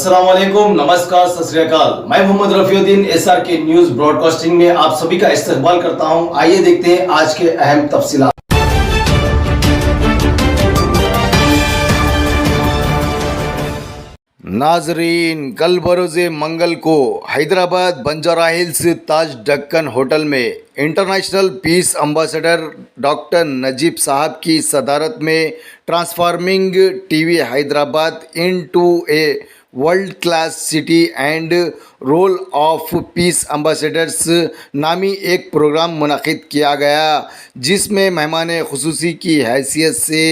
अस्सलाम वालेकुम, नमस्कार, सत श्री अकाल। मैं Mohammad Rafiuddin SRK news broadcasting में आप सभी का इस्तकबाल करता हूं। आइए देखते हैं आज के अहम तफसीलात। नाजरीन, कल बरोज़े मंगल को हैदराबाद बंजारा हिल्स ताज दक्कन होटल में international peace ambassador doctor Najeeb साहब की सदारत में transforming TV Hyderabad into a world class city and role of peace ambassadors नामी एक प्रोग्राम मुनक़िद किया गया, जिसमें मेहमान खुसूसी की हैसियत से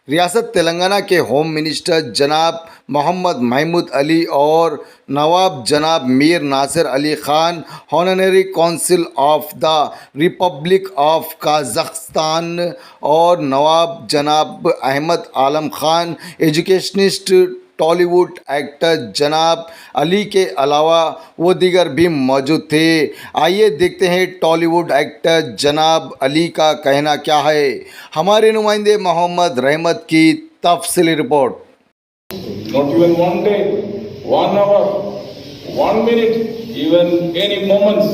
रियासत तेलंगाना के होम मिनिस्टर जनाब मोहम्मद महमूद अली और नवाब जनाब Mir Nasir Ali Khan, honorary council of the Republic of Kazakhstan, और नवाब जनाब अहमद आलम ख़ान, एजुकेशनिस्ट, टॉलीवुड एक्टर जनाब अली के अलावा वो दीगर भी मौजूद थे। आइए देखते हैं टॉलीवुड एक्टर जनाब अली का कहना क्या है। हमारे नुमाइंदे मोहम्मद रहमत की तफसीली report. Not even 1 day, 1 hour, 1 minute, even any moments,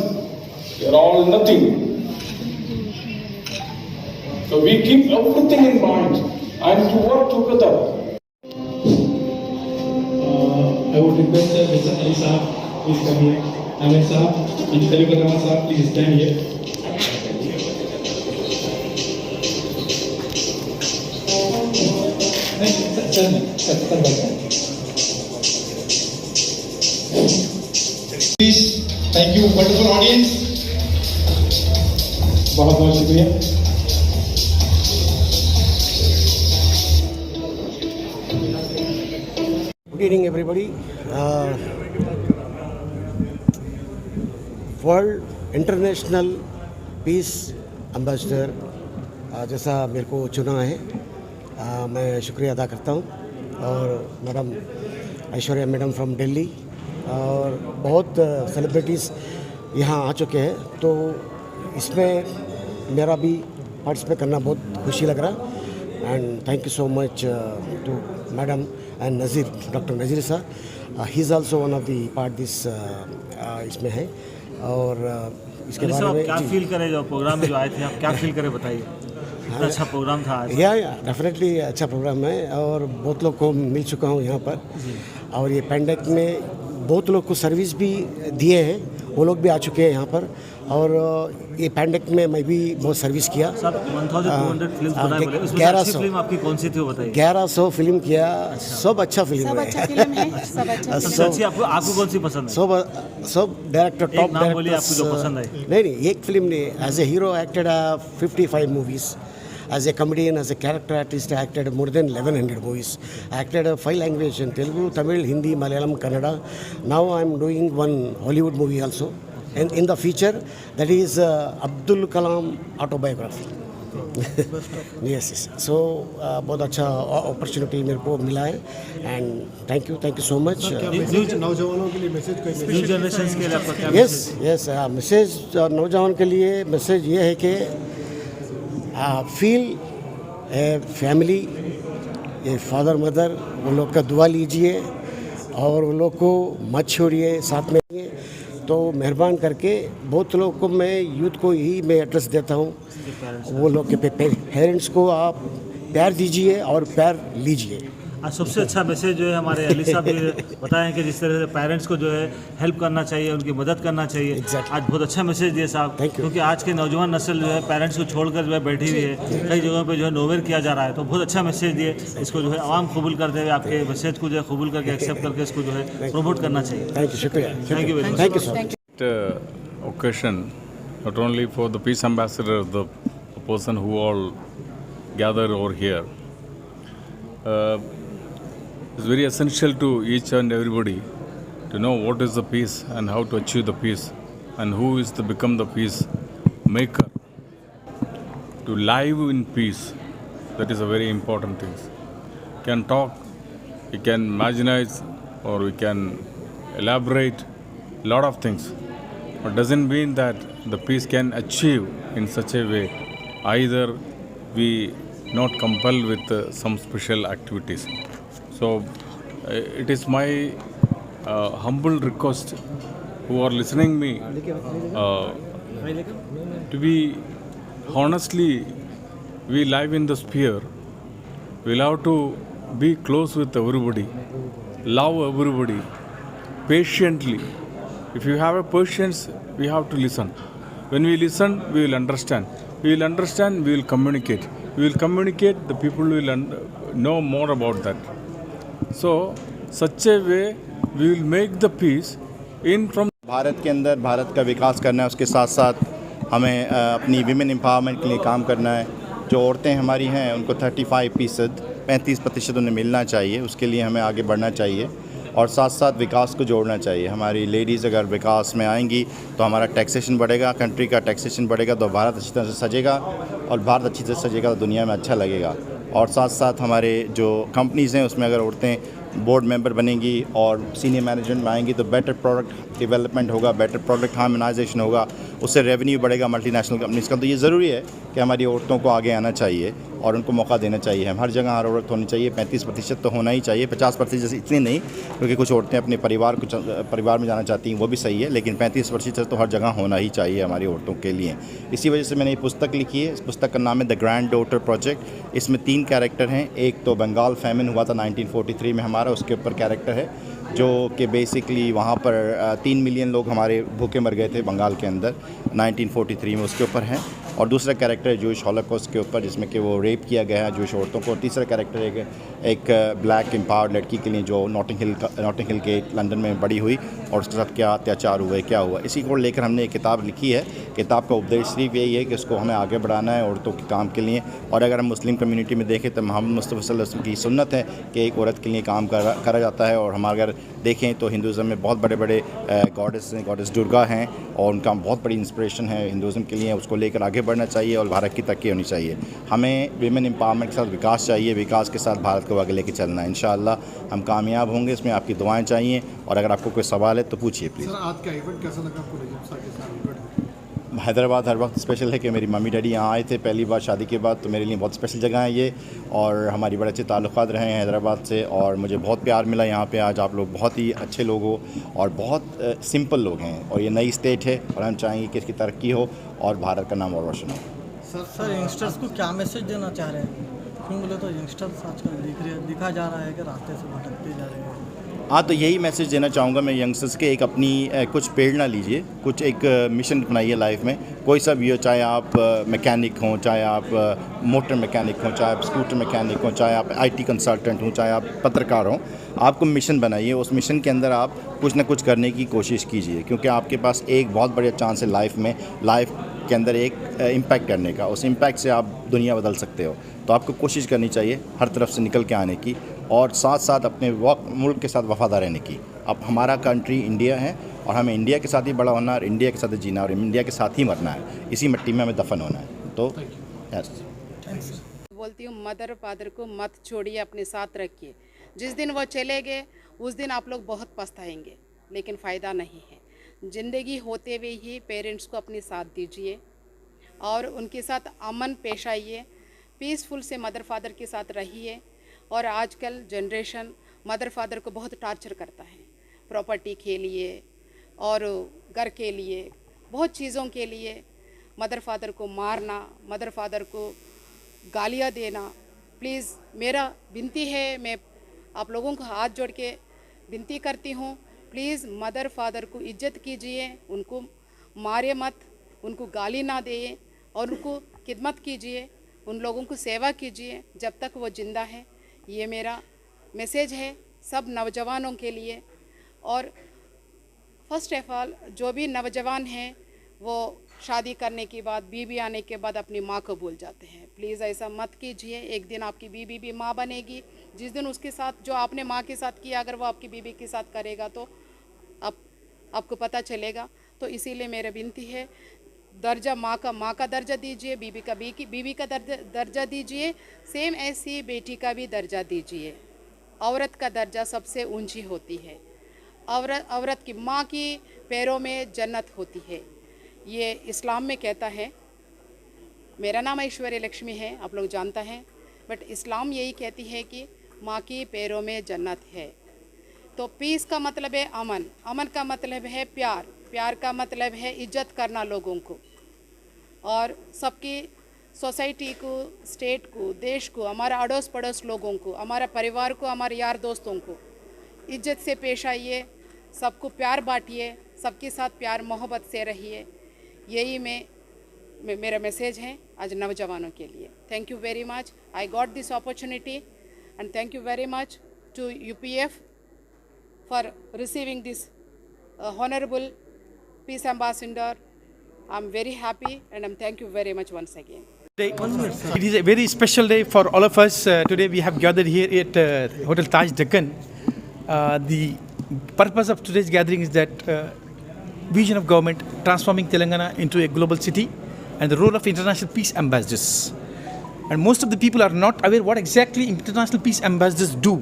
they are all nothing. So we keep everything in mind and to work together. I would request Mr. Ali Saab, please come here. Ahmed Saab, and Khalifat Rahman Saab, please stand here. Please, thank you, wonderful audience. बहुत बहुत शुक्रिया। Good evening, everybody. World international peace ambassador जैसा मेरे को चुना है, मैं शुक्रिया अदा करता हूँ। और madam Aishwarya madam from Delhi और बहुत सेलिब्रिटीज़ यहाँ आ चुके हैं, तो इसमें मेरा भी पार्टिसिपेट करना बहुत खुशी लग रहा। And thank you so much to madam and Nazir, doctor Nazir sahab, he is also one of the part this इसमें है। और इसके बारे में क्या फील करें, जो प्रोग्राम में जो आए थे आप क्या फील करें बताइए। अच्छा प्रोग्राम था आज। या डेफिनेटली अच्छा प्रोग्राम है और बहुत लोग को मिल चुका हूँ यहाँ पर। और ये पैंडेमिक में बहुत लोग को सर्विस भी दिए हैं, वो लोग भी आ चुके हैं यहाँ पर। और ये पैंडेमिक में मैं भी बहुत सर्विस किया। 1200 फिल्म बनाए, बोले उसमें अच्छी फिल्म आपकी कौन सी थी वो बताइए। 1100 फिल्म किया। सब अच्छा फिल्म है। सबसे अच्छी आपको कौन सी पसंद है? सब डायरेक्टर टॉप नाम बोलिए आपको जो पसंद आई। नहीं, एक फिल्म ने as a hero acted 55 movies, as a comedian, as a character artist, I acted more than 1100 movies. I acted 5 languages in Telugu, Tamil, Hindi, Malayalam, Kannada. Now I am doing one Hollywood movie also, and in the future that is Abdul Kalam autobiography. yes. So बहुत अच्छा opportunity मेरे को मिला है and thank you so much. नौजवानों के लिए message कोई न्यू जनरेशन के लिए आपका क्या यस मैसेज नौजवान के लिए मैसेज ये है कि feel a family, a father mother, वो लोग का दुआ लीजिए और वो लोग को मत छोड़िए, साथ में रहिए। तो मेहरबान करके बहुत लोग को मैं यूथ को यही मैं एड्रेस देता हूँ, वो लोग के पेरेंट्स को आप प्यार दीजिए और प्यार लीजिए। आज सबसे अच्छा मैसेज जो है हमारे अली साहब बताएं कि जिस तरह से पेरेंट्स को जो है हेल्प करना चाहिए, उनकी मदद करना चाहिए। आज बहुत अच्छा मैसेज दिए साहब, क्योंकि आज के नौजवान नस्ल जो है पेरेंट्स को छोड़कर जो है बैठी हुई है, कई जगहों पे जो है नोवेयर किया जा रहा है। तो बहुत अच्छा मैसेज दिए, इसको जो है आवाम कबूल करते हुए आपके मैसेज को जो है कबूल करके एक्सेप्ट करके इसको जो है प्रमोट करना चाहिए। थैंक यू, शुक्रिया। Thank you very much. Thank you so much. Occasion, not only for the peace ambassador, the person who all gather over here. It's very essential to each and everybody to know what is the peace and how to achieve the peace and who is to become the peace maker. To live in peace, that is a very important thing. We can talk, we can imaginize, or we can elaborate a lot of things, but doesn't mean that the peace can achieve in such a way. Either we not compelled with some special activities. So it is my humble request who are listening me to be honestly, we live in the sphere. We'll have to be close with everybody, love everybody, patiently. If you have a patience, we have to listen. When we listen, we will understand. We will understand, we will communicate. We will communicate, the people will know more about that. So, such a way, we will make the peace in from Bharat के अंदर भारत का विकास करना है, उसके साथ साथ हमें अपनी विमेन एम्पावरमेंट के लिए काम करना है। जो औरतें हमारी हैं उनको 35% उन्हें मिलना चाहिए, उसके लिए हमें आगे बढ़ना चाहिए और साथ साथ विकास को जोड़ना चाहिए। हमारी लेडीज़ अगर विकास में आएंगी तो हमारा टैक्सेशन बढ़ेगा, कंट्री का टैक्सेशन बढ़ेगा तो भारत अच्छी तरह से सजेगा और भारत अच्छी तरह से सजेगा तो दुनिया में अच्छा लगेगा। और साथ साथ हमारे जो कंपनीज़ हैं उसमें अगर औरतें बोर्ड मेंबर बनेंगी और सीनियर मैनेजमेंट में आएंगी तो बेटर प्रोडक्ट डेवलपमेंट होगा, बेटर प्रोडक्ट हार्मोनाइजेशन होगा, उससे रेवेन्यू बढ़ेगा मल्टीनेशनल कंपनीज़ का। तो ये ज़रूरी है कि हमारी औरतों को आगे आना चाहिए और उनको मौका देना चाहिए। हम हर जगह हर औरत होनी चाहिए, 35% तो होना ही चाहिए, 50% इतनी नहीं, क्योंकि कुछ औरतें अपने परिवार में जाना चाहती हैं, वो भी सही है, लेकिन 35% तो हर जगह होना ही चाहिए हमारी औरतों के लिए। इसी वजह से मैंने ये पुस्तक लिखी है। इस पुस्तक का नाम है द ग्रैंड डॉटर प्रोजेक्ट। इसमें 3 कैरेक्टर हैं। एक तो बंगाल फेमिन हुआ था 1943 में हमारा, उसके ऊपर कैरेक्टर है जो कि बेसिकली वहाँ पर 3 मिलियन लोग हमारे भूखे मर गए थे बंगाल के अंदर 1943 में, उसके ऊपर हैं। और दूसरा कैरेक्टर है जूश हॉलोकॉस्ट के ऊपर, जिसमें कि वो रेप किया गया है जूश औरतों को। और तीसरा कैरेक्टर एक ब्लैक एम्पावर्ड लड़की के लिए जो नॉटिंग हिल के लंदन में बड़ी हुई और उसके साथ क्या अत्याचार हुए, क्या हुआ, इसी को लेकर हमने एक किताब लिखी है। किताब का उपदेश सिर्फ यही है कि इसको हमें आगे बढ़ाना है औरतों के काम के लिए। और अगर हम मुस्लिम कम्युनिटी में देखें तो मोहम्मद मुस्तफ़ा सल्लल्लाहु अलैहि वसल्लम की सुन्नत है कि एक औरत के लिए काम करा जाता है। और हम अगर देखें तो हिंदुज़म में बहुत बड़े बड़े गॉडेस दुर्गा हैं और उनका बहुत बड़ी इंस्पिरेशन है हिंदुज़म के लिए। उसको लेकर आगे बढ़ना चाहिए और भारत की तरक्की होनी चाहिए। हमें विमेन एम्पावरमेंट के साथ विकास चाहिए, विकास के साथ भारत को आगे लेके चलना है। इंशाअल्लाह हम कामयाब होंगे, इसमें आपकी दुआएं चाहिए। और अगर आपको कोई सवाल है तो पूछिए प्लीज़। सर, आज का इवेंट कैसा लगा आपको? नजीब साहब के साथ इवेंट हैदराबाद हर वक्त स्पेशल है कि मेरी मम्मी डैडी यहाँ आए थे पहली बार शादी के बाद, तो मेरे लिए बहुत स्पेशल जगह है ये। और हमारी बड़े अच्छे ताल्लुकात रहे हैं हैदराबाद से और मुझे बहुत प्यार मिला यहाँ पे। आज आप लोग बहुत ही अच्छे लोग हो और बहुत सिंपल लोग हैं। और ये नई स्टेट है और हम चाहेंगे कि इसकी तरक्की हो और भारत का नाम और रोशन हो। सर यंगस्टर्स को क्या मैसेज देना चाह रहे हैं? क्यों बोले तो यंगस्टर्स आजकल दिखा जा रहा है कि रास्ते से भटकते जा रहे हैं। हाँ, तो यही मैसेज देना चाहूँगा मैं यंगस्टर्स के। एक अपनी कुछ प्रेरणा लीजिए, कुछ एक मिशन अपनाइए लाइफ में। कोई सा भी हो, चाहे आप मैकेनिक हों, चाहे आप मोटर मैकेनिक हों, चाहे आप स्कूटर मैकेनिक हों, चाहे आप IT कंसल्टेंट हों, चाहे आप पत्रकार हों, आपको मिशन बनाइए। उस मिशन के अंदर आप कुछ ना कुछ करने की कोशिश कीजिए, क्योंकि आपके पास एक बहुत बढ़िया चांस है लाइफ के अंदर एक इम्पैक्ट करने का। उस इम्पैक्ट से आप दुनिया बदल सकते हो। तो आपको कोशिश करनी चाहिए हर तरफ से निकल के आने की और साथ साथ अपने मुल्क के साथ वफादार रहने की। अब हमारा कंट्री इंडिया है और हमें इंडिया के साथ ही बड़ा होना और इंडिया के साथ ही जीना और इंडिया के साथ ही मरना है। इसी मिट्टी में हमें दफन होना है। तो बोलती हूँ, मदर फादर को मत छोड़िए, अपने साथ रखिए। जिस दिन वो चले गए उस दिन आप लोग बहुत पछताएंगे, लेकिन फ़ायदा नहीं है। ज़िंदगी होते हुए ही पेरेंट्स को अपने साथ दीजिए और उनके साथ अमन पेश आइए, पीसफुल से मदर फादर के साथ रहिए। और आजकल जनरेशन मदर फादर को बहुत टार्चर करता है, प्रॉपर्टी के लिए और घर के लिए, बहुत चीज़ों के लिए मदर फादर को मारना, मदर फादर को गालियाँ देना। प्लीज़ मेरा विनती है, मैं आप लोगों को हाथ जोड़ के विनती करती हूँ, प्लीज़ मदर फादर को इज्जत कीजिए, उनको मारे मत, उनको गाली ना दें और उनको खिदमत कीजिए, उन लोगों को सेवा कीजिए जब तक वो ज़िंदा है। ये मेरा मैसेज है सब नौजवानों के लिए। और फर्स्ट ऑफ ऑल जो भी नौजवान हैं वो शादी करने के बाद, बीवी आने के बाद अपनी माँ को भूल जाते हैं। प्लीज़ ऐसा मत कीजिए। एक दिन आपकी बीवी भी माँ बनेगी। जिस दिन उसके साथ जो आपने माँ के साथ किया, अगर वो आपकी बीवी के साथ करेगा तो आपको पता चलेगा। तो इसीलिए मेरा विनती है, दर्जा माँ का दर्जा दीजिए, बीवी का दर्जा दीजिए, सेम ऐसी बेटी का भी दर्जा दीजिए। औरत का दर्जा सबसे ऊंची होती है। औरत की माँ की पैरों में जन्नत होती है, ये इस्लाम में कहता है। मेरा नाम ऐश्वर्या लक्ष्मी है, आप लोग जानता हैं, बट इस्लाम यही कहती है कि माँ की पैरों में जन्नत है। तो पीस का मतलब है अमन, अमन का मतलब है प्यार, प्यार का मतलब है इज्जत करना लोगों को, और सबकी सोसाइटी को, स्टेट को, देश को, हमारा अड़ोस पड़ोस लोगों को, हमारा परिवार को, हमारे यार दोस्तों को इज्जत से पेश आइए, सबको प्यार बांटिए, सबके साथ प्यार मोहब्बत से रहिए। यही मेरा मैसेज है आज नौजवानों के लिए। Thank you very much, I got this opportunity and thank you very much to UPF for receiving this honorable peace ambassador. I'm very happy and I'm thank you very much once again. It is a very special day for all of us. Today we have gathered here at Hotel Taj Deccan. The purpose of today's gathering is that vision of government transforming Telangana into a global city and the role of international peace ambassadors. And most of the people are not aware what exactly international peace ambassadors do.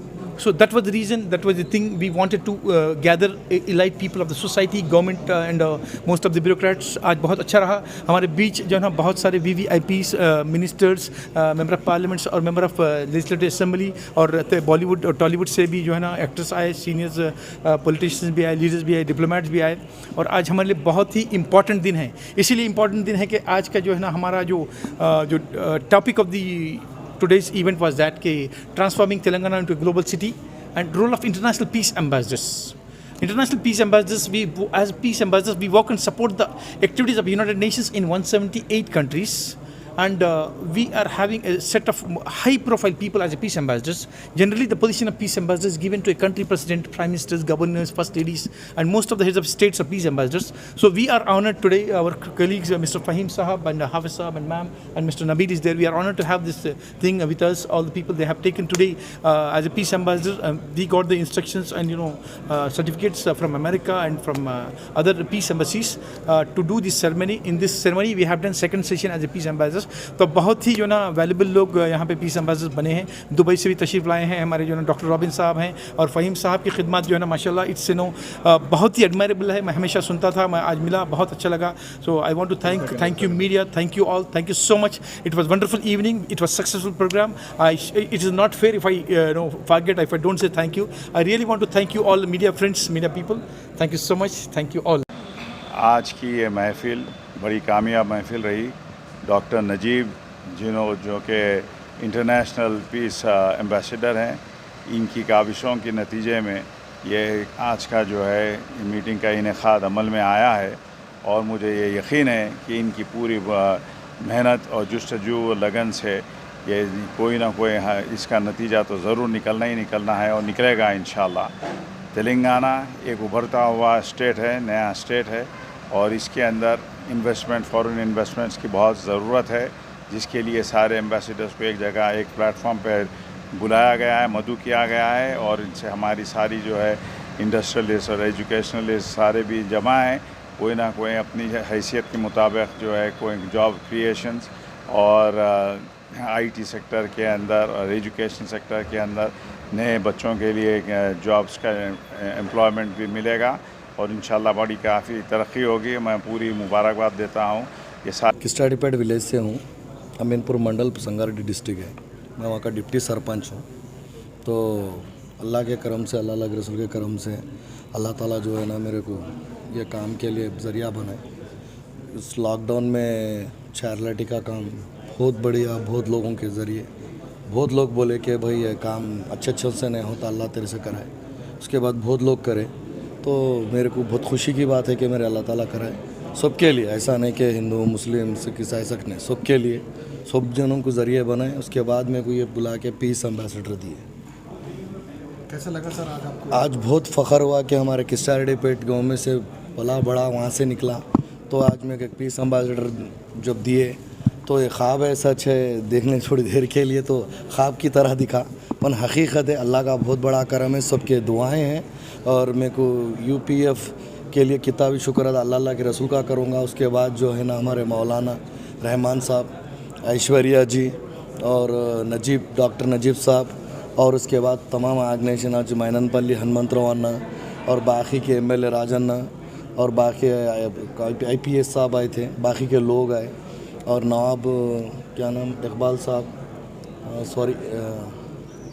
So that was the reason, that was the thing we wanted to gather elite people of the society, government and most of the bureaucrats. आज बहुत अच्छा रहा हमारे बीच जो है ना, बहुत सारे VVIPs, ministers, member of parliaments और मेंबर ऑफ लेजिस्लेटिव असेंबली और बॉलीवुड और टॉलीवुड से भी जो है ना एक्टर्स आए, सीनियर्स पॉलिटिशियंस भी आए, लीडर्स भी आए, डिप्लोमेट्स भी आए। और आज हमारे लिए बहुत ही इंपॉर्टेंट दिन है। इसीलिए इंपॉर्टेंट दिन है कि आज का जो है ना हमारा जो topic of the today's event was that transforming Telangana into a global city and role of international peace ambassadors. International peace ambassadors, as peace ambassadors, we work and support the activities of United Nations in 178 countries. And we are having a set of high-profile people as a peace ambassadors. Generally, the position of peace ambassador is given to a country president, prime ministers, governors, first ladies, and most of the heads of states are peace ambassadors. So we are honored today. Our colleagues, Mr. Fahim Sahab and Hafiz Sahab and Ma'am and Mr. Nabeed is there. We are honored to have this thing with us. All the people they have taken today as a peace ambassador. We got the instructions and certificates from America and from other peace embassies to do this ceremony. In this ceremony, we have done second session as a peace ambassador. तो बहुत ही जो ना valuable लोग यहाँ पे piece ambassador बने हैं। Dubai से भी तशरीफ़ लाए हैं हमारे जो ना डॉक्टर रॉबिन साहब हैं और फ़हीम साहब की खिदमत जो है ना माशाल्लाह इट्स बहुत ही एडमायरेबल है। मैं हमेशा सुनता था, मैं आज मिला, बहुत अच्छा लगा। So I want to thank you media, thank you all, thank you so much. It was wonderful evening, it was successful programme. It is not fair if I forget, if I don't say thank you. I really want to thank you all media friends, media people, thank you so much, thank you all. आज की ये महफ़िल बड़ी कामयाब महफ़िल रही। Doctor Najeeb जो कि इंटरनेशनल पीस एम्बेसडर हैं, इनकी काविशों के नतीजे में ये आज का जो है मीटिंग का इनेकाद अमल में आया है। और मुझे ये यकीन है कि इनकी पूरी मेहनत और जुस्तजू लगन से ये कोई ना कोई इसका नतीजा तो ज़रूर निकलना ही निकलना है और निकलेगा इंशाल्लाह। तेलंगाना एक उभरता हुआ स्टेट है, नया स्टेट है और इसके अंदर इन्वेस्टमेंट, फॉरेन इन्वेस्टमेंट्स की बहुत ज़रूरत है, जिसके लिए सारे एम्बेसडर्स को एक जगह, एक प्लेटफॉर्म पर बुलाया गया है, मदऊ किया गया है। और इनसे हमारी सारी जो है इंडस्ट्रियलिस्ट और एजुकेशनलिस्ट सारे भी जमा हैं। कोई ना कोई अपनी हैसियत के मुताबिक जो है कोई जॉब क्रिएशंस और IT सेक्टर के अंदर और एजुकेशन सेक्टर के अंदर नए बच्चों के लिए जॉब्स का एम्प्लॉयमेंट भी मिलेगा और इंशाल्लाह बड़ी काफ़ी तरक्की होगी। मैं पूरी मुबारकबाद देता हूँ। ये किस्टाडीपेट विलेज से हूँ, अमीनपुर मंडल संगारेड्डी डिस्ट्रिक्ट है। मैं वहाँ का डिप्टी सरपंच हूँ। तो अल्लाह के करम से, अल्लाह के रसूल के करम से अल्लाह ताला जो है ना मेरे को ये काम के लिए ज़रिया बनाए। इस लॉकडाउन में चैरिटी का काम बहुत बढ़िया, बहुत लोगों के ज़रिए बहुत लोग बोले कि भाई ये काम अच्छे से नहीं होता, अल्लाह तेरे से कराए। उसके बाद बहुत लोग करे, तो मेरे को बहुत खुशी की बात है कि मेरे अल्लाह ताला कराए सबके लिए। ऐसा नहीं कि हिंदू, मुस्लिम, सिख, ईसाई सक नहीं, सबके लिए, सब जनों को ज़रिए बनाए। उसके बाद मेरे को ये बुला के पीस एम्बेसडर दिए। कैसा लगा सर आज आपको? आज बहुत फ़ख्र हुआ कि हमारे किस्टाडीपेट गाँव में से भला बड़ा वहाँ से निकला। तो आज मेरे को पीस एम्बेसडर जब दिए तो ये ख्वाब है, सच है, देखने थोड़ी देर के लिए तो ख्वाब की तरह दिखा, पर हकीकत है। अल्लाह का बहुत बड़ा करम है, सबके दुआएं हैं। और मेरे को UPF के लिए किताबी शुक्र अल्लाह के रसूल का करूँगा। उसके बाद जो है ना हमारे मौलाना रहमान साहब, ऐश्वर्या जी और डॉक्टर नजीब साहब, और उसके बाद तमाम आर्गेनाइजेशन आज मैननपल्ली हनुमंतराव अन्ना और बाकी के MLA राजन्ना और बाकी IPS साहब आए थे, बाकी के लोग आए और नवाब क्या नाम इकबाल साहब,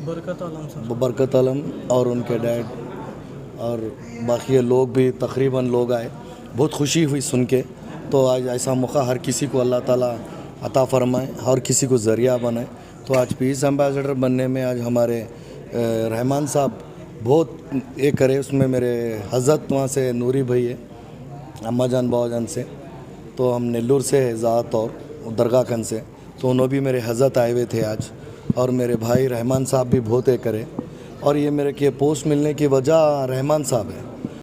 बरकत आलम और उनके डैड और बाकी ये लोग भी तकरीबन लोग आए, बहुत खुशी हुई सुन के। तो आज ऐसा मौका हर किसी को अल्लाह ताला अता फरमाए, हर किसी को ज़रिया बनाए। तो आज पीस एम्बेसडर बनने में आज हमारे रहमान साहब बहुत ये करे, उसमें मेरे हज़रत वहाँ से नूरी भाई है, अम्मा जान बाबा जान से, तो हम नेल्लूर से ज़ात और दरगाह खन से, तो उन्होंने भी मेरे हज़रत आए हुए थे आज, और मेरे भाई रहमान साहब भी बहुत ये करे। और ये मेरे के पोस्ट मिलने की वजह रहमान साहब है।